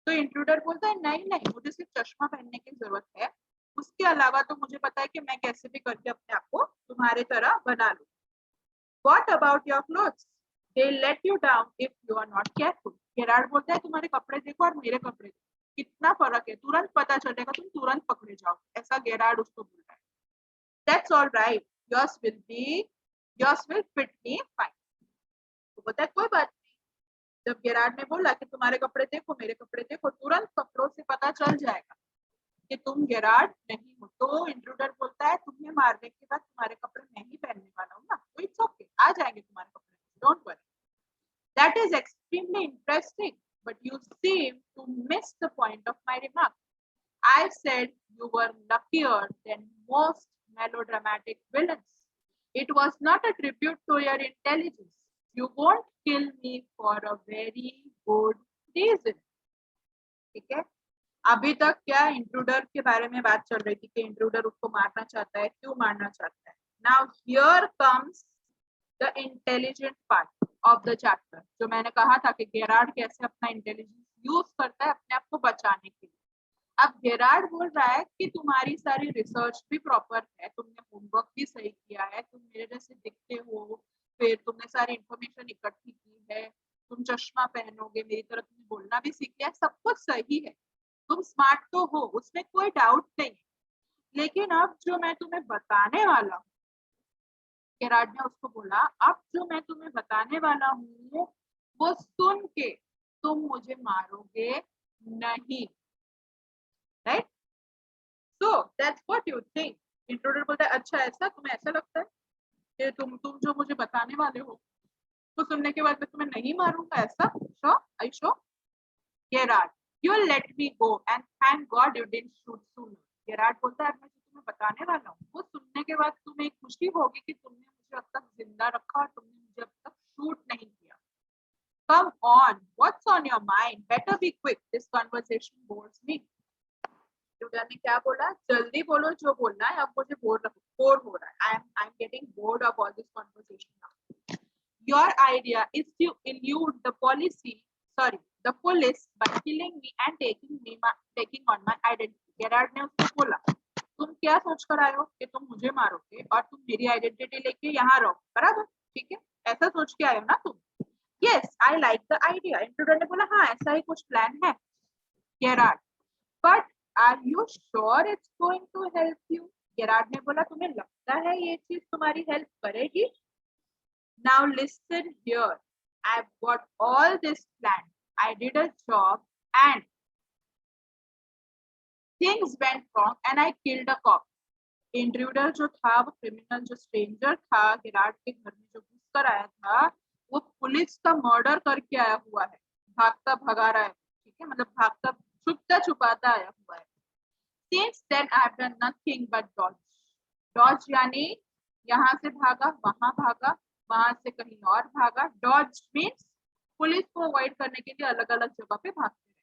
तो इंट्रूडर बोलता है नहीं नहीं, मुझे सिर्फ चश्मा पहनने की जरूरत है, उसके अलावा तो मुझे पता है कि मैं कैसे भी करके अपने आप को तुम्हारे तरह बना लूं. What about your clothes? They'll let you down if you are not careful. Gerard बोलता है तुम्हारे कपड़े देखो और मेरे कपड़े देखो, कितना फर्क है, तुरंत पता चलेगा, तुम तुरंत पकड़े जाओ. ऐसा गेरार्ड उसको बोल रहा है. That's all right. Yours will fit me fine. तो बोलता है कोई बात नहीं. जब गेरार्ड ने बोला कि तुम्हारे कपड़े देखो मेरे कपड़े देखो, तुरंत कपड़ों से पता चल जाएगा कि तुम गेरार्ड नहीं हो. तो इंट्रूडर बोलता है तुम्हें मारने के बाद तुम्हारे कपड़े मैं ही पहनने वाला हूँ ना, तो इट्स ओके, आ जाएंगे तुम्हारे कपड़े, don't worry. That is extremely interesting, but you seem to miss the point of my remark. I said you were luckier than most melodramatic villains. It was not a tribute to your intelligence. You won't kill me for a very good reason. ठीक है, अभी तक क्या intruder के बारे में बात चल रही थी कि इंट्रूडर उसको मारना चाहता है, क्यों मारना चाहता है. Now here comes the intelligent part of the chapter, जो मैंने कहा था कि गेरार्ड कैसे अपना इंटेलिजेंस यूज करता है अपने आप को बचाने के लिए. अब गेरार्ड बोल रहा है कि तुम्हारी सारी रिसर्च भी प्रॉपर है, तुमने होमवर्क भी सही किया है, तुम मेरे जैसे दिखते हो, फिर तुमने सारी इंफॉर्मेशन इकट्ठी की है, तुम चश्मा पहनोगे, मेरी तरह तुमने बोलना भी सीख लिया है, सब कुछ सही है, तुम स्मार्ट तो हो, उसमें कोई डाउट नहीं है. लेकिन अब जो मैं तुम्हें बताने वाला हूँ, गेरार्ड ने उसको बोला, अब जो मैं तुम्हें बताने वाला हूँ वो सुन के तुम मुझे मारोगे नहीं. Right, so that's what you think. Intruder बोलता है, अच्छा ऐसा, तुम्हें ऐसा लगता है कि तुम जो मुझे बताने वाले हो तो सुनने के बाद मैं तुम्हें नहीं मारूंगा, ऐसा? Sure, I sure? Gerard, you let me go and thank God you didn't shoot sooner. Gerard बोलता है, मैं जो तुम्हें बताने वाला हूँ वो सुनने के बाद तुम्हें खुशी होगी कि तुमने मुझे अब तक जिंदा रखा और तुमने मुझे अब तक शूट नहीं किया. Come on, what's on your mind? Better be quick. This conversation bores me. Intruder ने क्या बोला, जल्दी बोलो जो बोलना है, अब मुझे बोर हो रहा है. I'm getting bored of all this conversation now. Your idea is to elude the the police by killing me and taking on my identity. Gerard ने उसको बोला, तुम क्या सोच कर आए हो कि तुम मुझे मारोगे और तुम मेरी आइडेंटिटी लेके यहाँ रहो, बराबर? ठीक है, ऐसा सोच के आए हो ना तुम? Yes, I like the idea. Intruder ने बोला, हाँ ऐसा ही कुछ प्लान है. Gerard, but are you sure it's going to help you? Gerard ने बोला, तुम्हें लगता है ये चीज तुम्हारी हेल्प करेगी? Now listen here. I've got all this planned. I did a job and things went wrong and I killed a cop. Intruder जो था, वो क्रिमिनल, जो स्ट्रेंजर था गेरार्ड के घर में जो घुस कर आया था, वो पुलिस का मर्डर करके आया हुआ है, भागता भगा रहा है. ठीक है, मतलब भागता छुपता छुपाता आया हुआ है. Since then I have done nothing but dodge. Dodge यानी यहाँ से भागा, वहां भागा, वहां से कहीं और भागा. डॉज मीन्स पुलिस को अवॉइड करने के लिए अलग अलग जगह पे भागते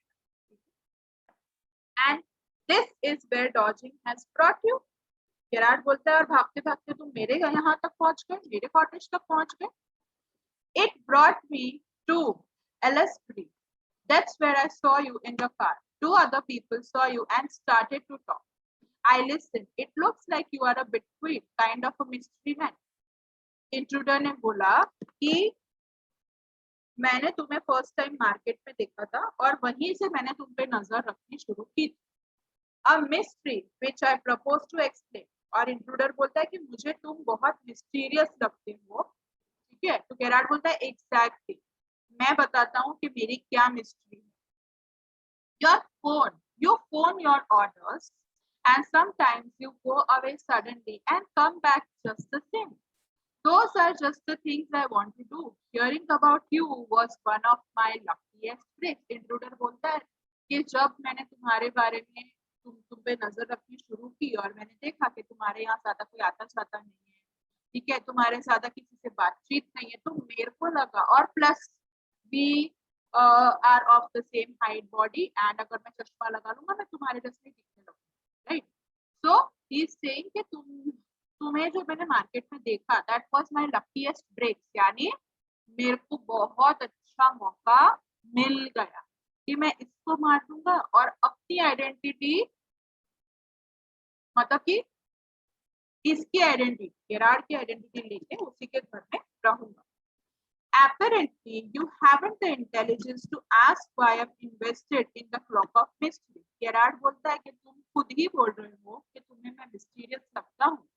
रहना. And this is where dodging has brought you. Gerard बोलता है, और भागते भागते तुम मेरे यहाँ तक पहुंच गए, मेरे कॉटेज तक पहुंच गए. It brought me to LSP. That's where I saw you in the car. Two other people saw you and started to talk. I listened. It looks like you are a bit sweet, kind of a mystery man. Intruder ने बोला कि मैंने तुम्हें first time market में देखा था और वहीं से मैंने तुम पे नजर रखनी शुरू की थी. A mystery which I propose to explain. और इंट्रूडर बोलता है कि मुझे तुम बहुत मिस्टीरियस लगते हो. ठीक है, तो गेरार्ड बोलता है, एग्जैक्टली, मैं बताता हूँ कि मेरी क्या मिस्ट्री है. You phone your orders and sometimes you go away suddenly and come back just the same. Those are just the things I want to do. Hearing about you was one of my luckiest breaks. Intruder बोलता है कि जब मैंने तुम्हारे बारे में तुम पे नजर रखनी शुरू की और मैंने देखा कि तुम्हारे यहाँ ज्यादा कोई आता जाता नहीं है, ठीक है, तुम्हारे ज्यादा किसी से बातचीत नहीं है, तो मेरे को लगा, और plus we are of the same height body, and अगर मैं चश्मा लगा लूंगा मैं तुम्हारे जैसे दिखने लगूंगा. Right, so he is saying कि तुम्हें जो मैंने मार्केट में देखा, that was my luckiest break. यानी मेरे को बहुत अच्छा मौका मिल गया कि मैं इसको मार दूंगा और अपनी आइडेंटिटी, मतलब कि इसकी आइडेंटिटी, गेरार्ड की आइडेंटिटी लेके उसी के घर में रहूंगा. Apparently, you haven't the intelligence to ask why I've invested in the clock of mystery. Gerard बोलता है कि तुम खुद ही बोल रहे हो कि तुम्हें मैं मिस्टीरियस लगता हूँ,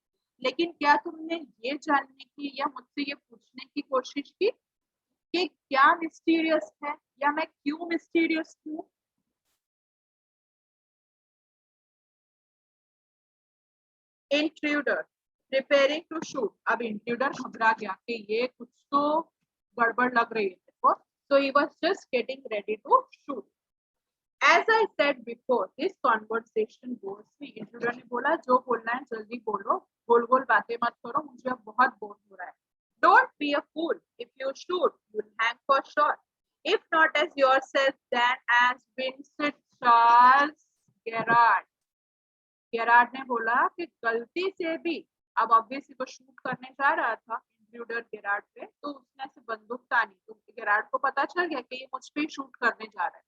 लेकिन क्या तुमने ये जानने की या मुझसे ये पूछने की कोशिश की कि क्या मिस्टीरियस है या मैं क्यों मिस्टीरियस हूँ? Intruder preparing to shoot. अब इंट्रूडर घबरा गया कि ये कुछ तो गड़बड़ लग रही है. So he was just getting ready to shoot. As I said before, this conversation goes में इंट्रूडर ने बोला जो बोलना है जल्दी बोलो, गोल गोल बातें मत करो, मुझे अब बहुत बोर हो रहा है. Don't be a fool. If you shoot, you'll hang for sure. If not as yourself, then as Vincent Charles Gerard. Gerard ने बोला कि गलती से भी, अब ऑब्वियसली वो शूट करने जा रहा था इंट्रूडर गेरार्ड पे, तो उसने ऐसे बंदूक तानी, तो गेरार्ड को पता चल गया कि ये मुझ पे शूट करने जा रहा है.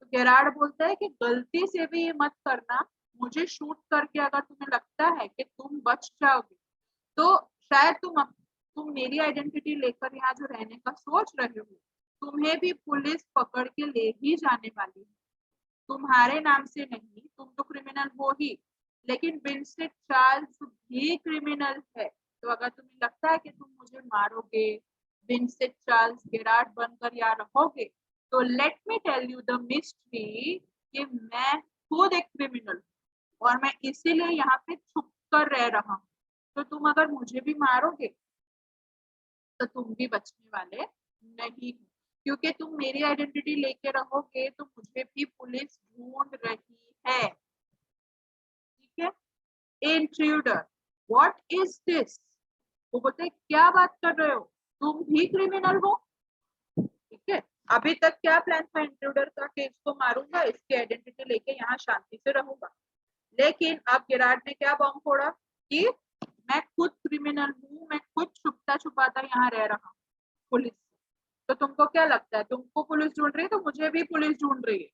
तो गेरार्ड बोलता है कि गलती से भी ये मत करना, मुझे शूट करके अगर तुम्हें लगता है कि तुम बच जाओगे तो शायद तुम मेरी आइडेंटिटी लेकर यहाँ जो रहने का सोच रहे हो, तुम्हें भी पुलिस पकड़ के ले ही जाने वाली है. तुम्हारे नाम से नहीं, तुम तो क्रिमिनल हो ही, लेकिन विंसेंट चार्ल्स भी क्रिमिनल है. तो अगर तुम्हें लगता है कि तुम मुझे मारोगे, विंसेंट चार्ल्स गेरार्ड बनकर यहाँ रहोगे, तो let me tell you the mystery कि मैं खुद एक क्रिमिनल और मैं इसीलिए यहाँ पे छुप कर रह रहा हूँ. तो तुम अगर मुझे भी मारोगे तो तुम भी बचने वाले नहीं हो, क्योंकि तुम मेरी आइडेंटिटी लेके रहोगे तो मुझे भी पुलिस ढूंढ रही है. ठीक है. Intruder, what is this? वो बोलते हैं क्या बात कर रहे हो, तुम भी क्रिमिनल हो. ठीक है. अभी तक क्या प्लान था इंट्रूडर का कि इसको मारूंगा, इसकी आइडेंटिटी लेके यहाँ शांति से रहूंगा, लेकिन अब गेरार्ड ने क्या बॉम्ब फोड़ा कि मैं खुद क्रिमिनल हूँ, मैं खुद छुपता छुपाता यहाँ रह रहा हूँ पुलिस. तो तुमको क्या लगता है, तुमको पुलिस ढूंढ रही है तो मुझे भी पुलिस ढूंढ रही है.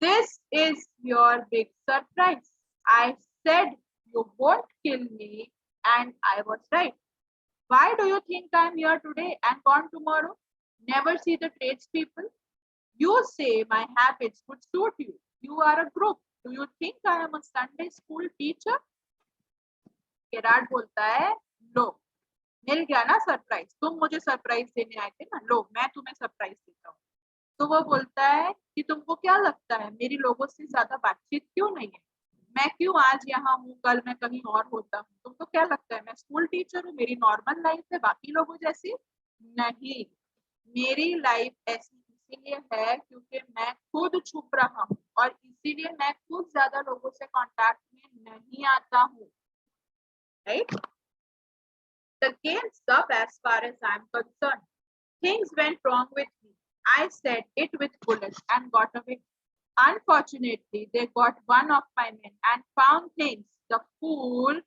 This is your big surprise. I said you won't kill me and I was right. Why do you think I'm here today and gone tomorrow? Never see the tradespeople? You say my habits would suit you. You are a group. Do you think I am a Sunday school teacher? Gerard बोलता है, लो मिल गया ना surprise, तुम मुझे surprise देने आए थे ना, लो मैं तुम्हें सरप्राइज देता हूँ. तो वो बोलता है कि तुमको क्या लगता है मेरी लोगों से ज्यादा बातचीत क्यों नहीं है, मैं क्यों आज यहाँ हूँ, कल मैं कहीं और होता हूँ. तुमको क्या लगता है मैं स्कूल टीचर हूँ, मेरी नॉर्मल लाइफ है बाकी लोगों जैसी? नहीं, मेरी लाइफ ऐसी इसीलिए है क्योंकि मैं खुद छुप रहा हूँ और इसीलिए मैं खुद ज्यादा लोगों से कांटेक्ट में नहीं आता हूँ. Right? The game's up as far as I'm concerned. Things went wrong with me. I said it with bullets and got away. Unfortunately, they got one of my men and found things the fool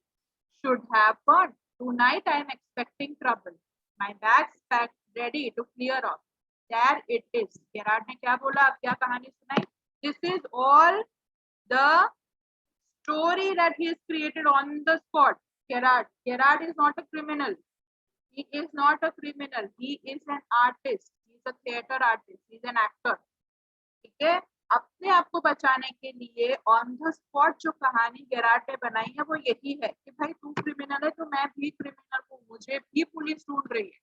should have burned. Tonight I'm expecting trouble. My bag's packed, ready to clear off. There it is. Gerard ने क्या बोला, अब क्या कहानी सुनाई? This is all the story that he has created on the spot. Gerard is not a criminal. He is not a criminal. He is an artist. He is a theater artist. He is an actor. ठीक है. अपने आप को बचाने के लिए on the spot जो कहानी गेरार्ड ने बनाई है वो यही है कि भाई तू क्रिमिनल है तो मैं भी क्रिमिनल हूँ, मुझे भी पुलिस ढूंढ रही है,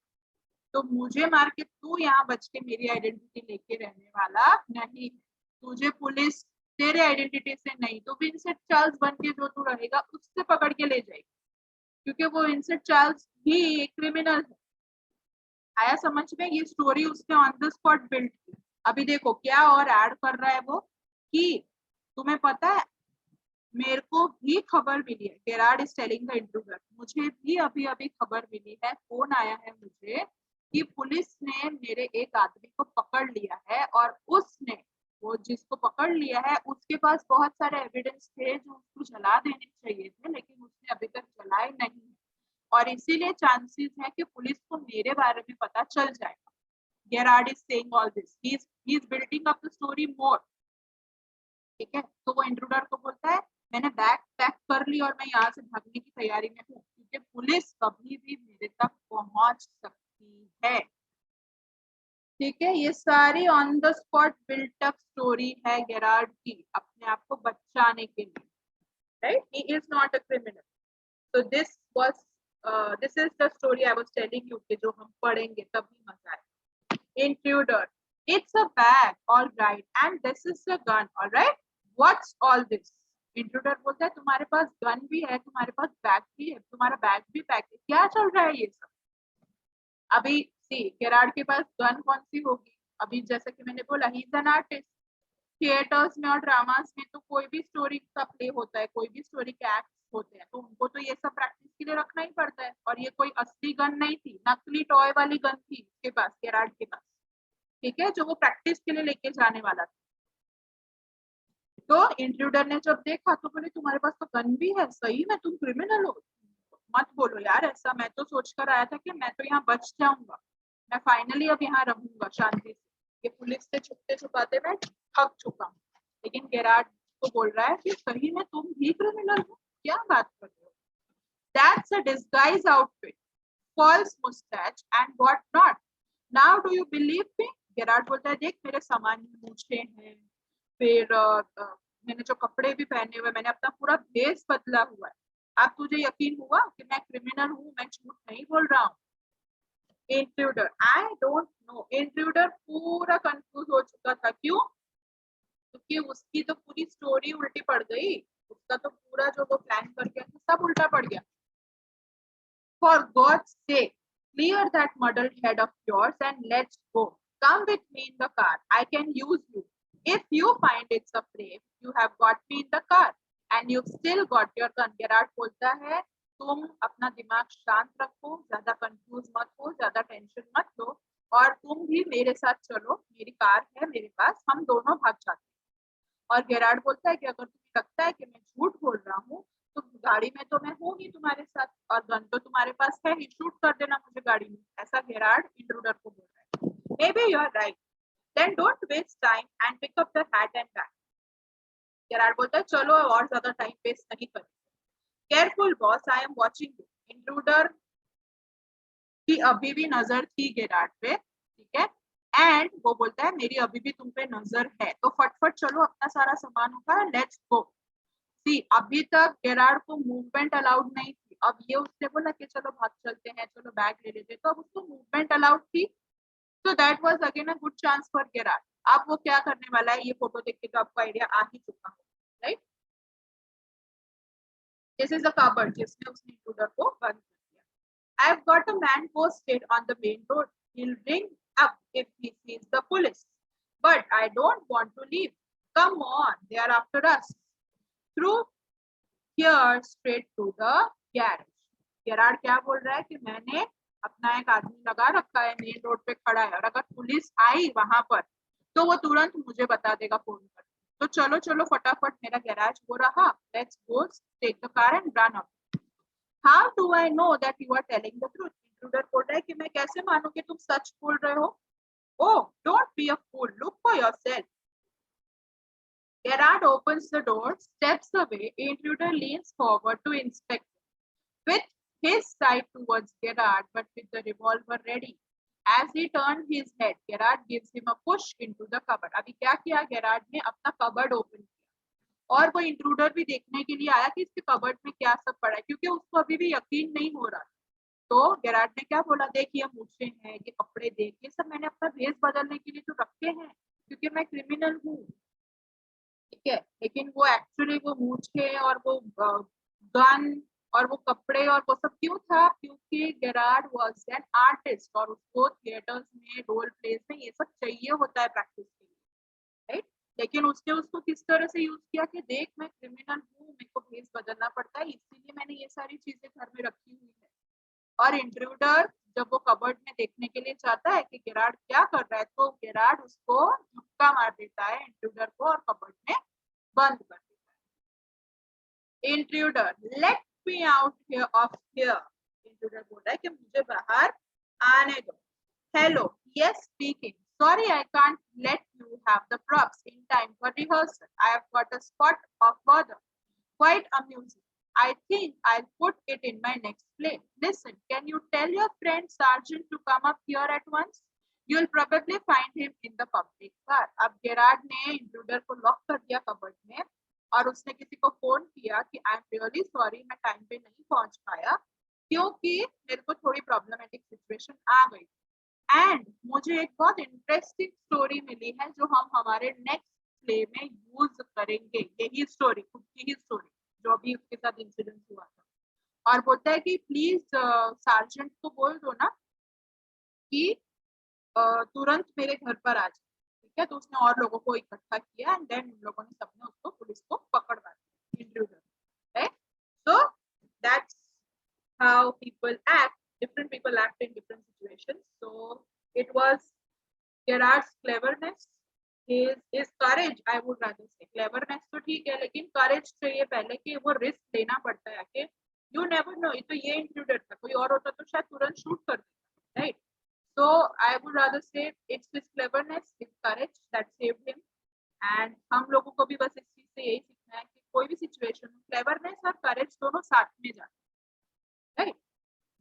तो मुझे मार के तू यहाँ बच के मेरी आइडेंटिटी लेके रहने वाला नहीं. तुझे पुलिस तेरे आइडेंटिटी से नहीं तो विंसेंट चार्ल्स बन के जो तू रहेगा उससे पकड़ के ले जाएगी, क्योंकि वो विंसेंट चार्ल्स भी एक क्रिमिनल है. आया समझ में? ये स्टोरी उसने ऑन द स्पॉट बिल्ड की. अभी देखो क्या और ऐड कर रहा है वो कि तुम्हें पता है मेरे को भी खबर मिली है, Gerard is telling the intruder, मुझे भी अभी अभी खबर मिली है, फोन आया है मुझे कि पुलिस ने मेरे एक आदमी को पकड़ लिया है और उसने वो जिसको पकड़ लिया है उसके पास बहुत सारे एविडेंस थे जो उसको जला देने चाहिए थे, लेकिन उसने अभी तक जलाए नहीं और इसीलिए चांसेस है कि पुलिस को मेरे बारे में पता चल जाएगा. Gerard is saying all this, he is building up the story more. ठीक है. तो वो इंट्रूडर को बोलता है मैंने बैग पैक कर ली और मैं यहाँ से भागने की तैयारी में हूँ क्योंकि पुलिस कभी भी मेरे तक पहुंच सकती है. ठीक है. ये सारी on the spot built up story है गेरार्ड की अपने आप को बचाने के लिए. Right. He is not a criminal. So this is the story I was telling you कि जो हम पढ़ेंगे तभी मजा आए. Intruder, it's a bag, all right, and this is a gun, all right. What's all this? Intruder बोलता है तुम्हारे पास गन भी है, तुम्हारे पास बैग भी है, तुम्हारा बैग भी पैक है, क्या चल रहा है ये सब? अभी सी गेरार्ड के पास गन कौन सी होगी? अभी जैसे कि मैंने बोला ही इज एन आर्टिस्ट, थिएटर्स में और ड्रामास में तो कोई भी स्टोरी का प्ले होता है, कोई भी स्टोरी के एक्ट होते हैं, तो उनको तो ये सब प्रैक्टिस के लिए रखना ही पड़ता है। और ये कोई असली गन नहीं थी, नकली टॉय वाली गन थी उसके पास, गेरार्ड के पास, ठीक है, जो वो प्रैक्टिस के लिए लेके जाने वाला था। तो इंट्रूडर ने जब देखा तो बोले तुम्हारे पास तो गन भी है, सही में तुम क्रिमिनल हो? मत बोलो यार ऐसा, मैं तो सोच कर आया था कि मैं तो यहाँ बच जाऊंगा, मैं फाइनली अब यहाँ रहूंगा शांति से, ये पुलिस से छुपते छुपाते मैं थक चुका हूँ। लेकिन गेरार्ड को बोल रहा है कि सही में तुम भी क्रिमिनल हो, क्या बात कर रहे हो? That's a disguise outfit, false mustache and what not. Now do you believe me? Gerard बोलता है देख मेरे सामान्य मूछे हैं, फिर मैंने जो कपड़े भी पहने हुए, मैंने अपना पूरा भेष बदला हुआ है, अब तुझे यकीन हुआ कि मैं क्रिमिनल हूँ, मैं झूठ नहीं बोल रहा हूँ? Intruder, I don't know. Intruder पूरा कंफ्यूज हो चुका था, क्यों? क्योंकि उसकी तो पूरी स्टोरी उल्टी पड़ गई, उसका तो पूरा जो वो प्लान कर गया था सब उल्टा पड़ गया। For God's sake, clear that muddled head of yours and let's go. Come with me in the car. I can use you. If you find it's a frame, you have got me in the car and you've still got your gun. Gerard बोलता है तुम अपना दिमाग शांत रखो, ज्यादा confuse मत हो, ज्यादा टेंशन मत लो, और तुम भी मेरे साथ चलो, मेरी कार है मेरे पास, हम दोनों भाग जाते हैं। और गेरार्ड बोलता है कि अगर तुम्हें लगता है कि मैं झूठ बोल रहा हूँ तो गाड़ी में तो मैं हूँ ही तुम्हारे साथ, और गन तो तुम्हारे पास है ही, शूट कर देना मुझे गाड़ी में, ऐसा गेरार्ड इंट्रूडर को बोल रहा है। Maybe you are right. Then don't waste time and pick up the hat and bag. Gerard बोलता है चलो और ज्यादा टाइम वेस्ट नहीं करेंगे। Careful boss, I am watching you. Intruder की अभी भी नजर थी गेरार्ड पे, ठीक है, एंड वो बोलता है मेरी अभी भी तुम पे नजर है, तो फटफट चलो अपना सारा सामान उठा, लेट्स गो। सी अभी तक गेरार्ड को मूवमेंट अलाउड नहीं थी, अब ये उससे बोला कि चलो भाग चलते हैं, चलो बैग ले लेते, तो अब उसको मूवमेंट अलाउड थी, तो that was again a good chance for Gerard. अब वो क्या करने वाला है ये फोटो देख के तो आपको आइडिया आ ही चुका है, right? This is the cupboard जिसमें उसने इंट्रूडर को बंद कर दिया। I've got a man posted on the main road. He'll ring up if he sees the police. But I don't want to leave. Come on, they are after us. Through here straight to the garage. Gerard क्या बोल रहा है कि मैंने अपना एक आदमी लगा रखा है, मेन रोड पे खड़ा है, और अगर पुलिस आई वहां पर तो वो तुरंत मुझे बता देगा फोन कर। तो चलो चलो फटाफट, मेरा गैराज हो रहा, let's go, take the car and run up. How do I know that you are telling the truth? Intruder बोल रहा है कि मैं कैसे मानूं कि तुम सच बोल रहे हो? Oh, don't be a fool. Look for yourself. Gerard opens the door, steps away. Intruder leans forward to inspect with his side towards Gerard, but with the revolver ready. As he turned his head, Gerard gives him a push into the cupboard. अभी क्या किया Gerard ने? अपना cupboard open किया, और वो intruder भी देखने के लिए आया कि इसके कबर्ड में क्या सब पड़ा है, क्योंकि उसको अभी भी यकीन नहीं हो रहा। तो गेरार्ड ने क्या बोला, देख ये मूछे हैं, ये कपड़े देख, ये सब मैंने अपना भेष बदलने के लिए तो रखे हैं, क्योंकि मैं क्रिमिनल हूँ, ठीक है। लेकिन वो एक्चुअली वो मूछे और वो गन और वो कपड़े और वो सब क्यों था? क्योंकि गेरार्ड वाज एन आर्टिस्ट, और उसको थिएटर्स में, रोल प्लेस में ये सब चाहिए होता है प्रैक्टिस के लिए, राइट? लेकिन उसने उसको किस तरह से यूज किया कि देख मैं क्रिमिनल हूँ, मेरे को भेष बदलना पड़ता है, इसीलिए मैंने ये सारी चीजें घर में रखी हुई है। और इंट्रूडर जब वो कबर्ड में देखने के लिए चाहता है कि गेरार्ड क्या कर रहा है, तो गेरार्ड उसको धक्का मार देता है इंट्रूडर को, और कबर्ड में बंद कर देता है। Intruder, let me out here of here. Intruder बोल रहा है कि मुझे बाहर आने दो। Hello, yes speaking, sorry I can't let you have the props in time for rehearsal. I have got a spot of bother, quite amusing. I think I'll put it in my next play. Listen, can you tell your friend Sergeant to come up here at once? You'll probably find him in the public car. अब Gerard ने intruder को lock कर दिया cupboard में, और उसने किसी को फोन किया कि आई एम रियली सॉरी, मैं टाइम पे नहीं पहुंच पाया क्योंकि मेरे को थोड़ी प्रॉब्लमेटिक सिचुएशन आ गई, एंड मुझे एक बहुत इंटरेस्टिंग स्टोरी मिली है जो हम हमारे नेक्स्ट प्ले में यूज करेंगे। यही स्टोरी, खुद की ही स्टोरी जो अभी उसके साथ इंसिडेंट हुआ था। और बोलता है कि प्लीज सार्जेंट को बोल दो ना कि तुरंत मेरे घर पर आ जाए, ठीक है, तो उसने और लोगों को इकट्ठा किया एंड देन उन लोगों ने सबने उसको पुलिस को पकड़वा दिया, intruder, right? So that's how people act, different people act in different situations. So it was Gerard's cleverness, his courage, I would rather say. Cleverness तो ठीक है, लेकिन courage चाहिए पहले कि वो risk लेना पड़ता है कि you never know, ये तो ये intruder था, कोई और होता तो शायद तुरंत shoot कर देता, right? So I would rather say it's his cleverness, his courage that saved him. And हम लोगों को भी बस इस चीज से यही सीखना है कि कोई भी सिचुएशन में cleverness और courage दोनों साथ में जाते हैं, right?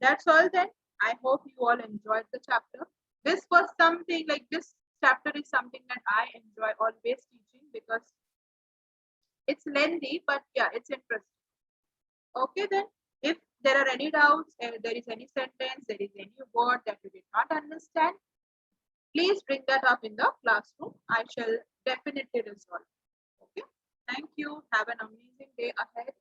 That's all then. I hope you all enjoyed the chapter. This was something like this chapter is something that I enjoy always teaching because it's lengthy, but yeah, it's interesting. Okay, then if there are any doubts, there is any sentence, there is any word that you did not understand, please bring that up in the classroom. I shall definitely resolve. Okay, thank you. Have an amazing day ahead.